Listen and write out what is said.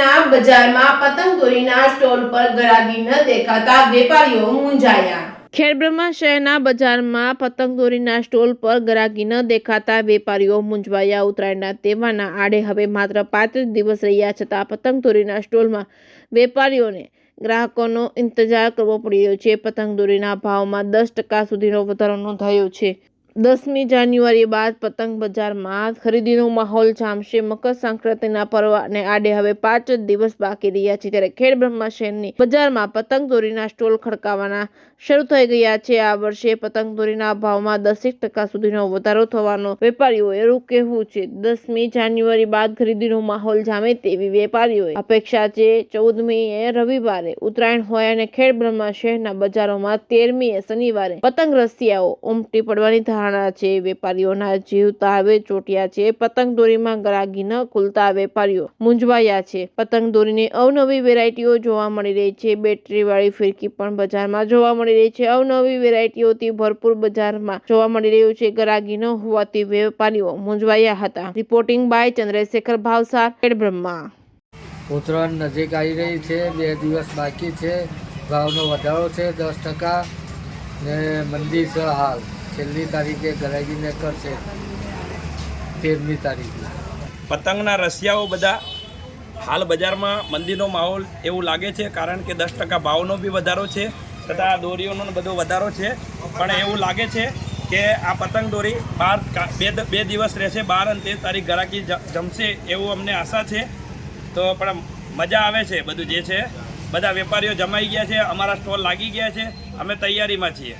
શહેરના બજારમાં પતંગદોરીના સ્ટોલ પર ગરાગી ન દેખાતા વેપારીઓ મૂંઝાયા। ખેડબ્રહ્મા શહેરના બજારમાં પતંગદોરીના સ્ટોલ પર ગરાગી ન દેખાતા વેપારીઓ મૂંઝવાયા। ઉત્તરાયણના તહેવારના આડે હવે માત્ર 35 દિવસ રહ્યા છતાં પતંગદોરીના સ્ટોલમાં વેપારીઓને ગ્રાહકોનો ઇંતજાર કરવો પડી રહ્યો છે। પતંગદોરીના ભાવમાં 10% સુધીનો વધારો નોંધાયો છે। 10મી જાન્યુઆરી બાદ પતંગ બજારમાં ખરીદીનો માહોલ જામશે। મકર સંક્રાંતિના પર્વને આડે હવે 5 જ દિવસ બાકી રહ્યા છે, ત્યારે ખેડબ્રહ્મા શહેરની બજારમાં પતંગદોરીના સ્ટોલ ખડકાવાના શરૂ થઈ ગયા છે। આ વર્ષે પતંગદોરીના ભાવમાં 10% સુધીનો વધારો થવાનો વેપારીઓનું કહેવું છે। 10મી જાન્યુઆરી બાદ ખરીદીનો માહોલ જામે તેવી વેપારીઓની અપેક્ષા છે। 14મીએ રવિવારે ઉત્તરાયણ હોય અને ખેડબ્રહ્મા શહેરના બજારોમાં 13મીએ શનિવારે પતંગ રસિયાઓ ઉમટી પડવાની ધારણા છે। વેપારીઓના જીવ તાળવે ચોંટ્યા છે। પતંગદોરીમાં ગરાગી ન ખુલતા વેપારીઓ મૂંઝવાયા છે। પતંગદોરીની અવનવી વેરાયટીઓ જોવા મળી રહી છે। બેટરીવાળી ફિરકી પણ બજારમાં જોવા મળી રહી છે। અવનવી વેરાયટીઓથી ભરપૂર બજારમાં જોવા મળી રહ્યું છે। ગરાગી ન હોવાથી વેપારીઓ મૂંઝવાયા હતા। Reporting by Chandrashekhar Bhavsar, Khedbrahma. ઉત્તરાયણ નજીક આવી રહી છે, 2 દિવસ બાકી છે। ભાવનો વધારો છે 10% ને મંદી છે હાલ। છેલ્લી તારીખે ગરાગીને કરશે 13મી તારીખે। પતંગના રસિયાઓ બધા હાલ બજારમાં મંદીનો માહોલ એવું લાગે છે, કારણ કે 10% ભાવનો બી વધારો છે તથા દોરીઓનો બધો વધારો છે। પણ એવું લાગે છે કે આ પતંગ દોરી 2 દિવસ રહેશે, 12 અને 13 તારીખ ગરાકી જમશે એવું અમને આશા છે। તો પણ મજા આવે છે, બધું જે છે બધા વેપારીઓ જમાઈ ગયા છે, અમારા સ્ટોલ લાગી ગયા છે, અમે તૈયારીમાં છીએ।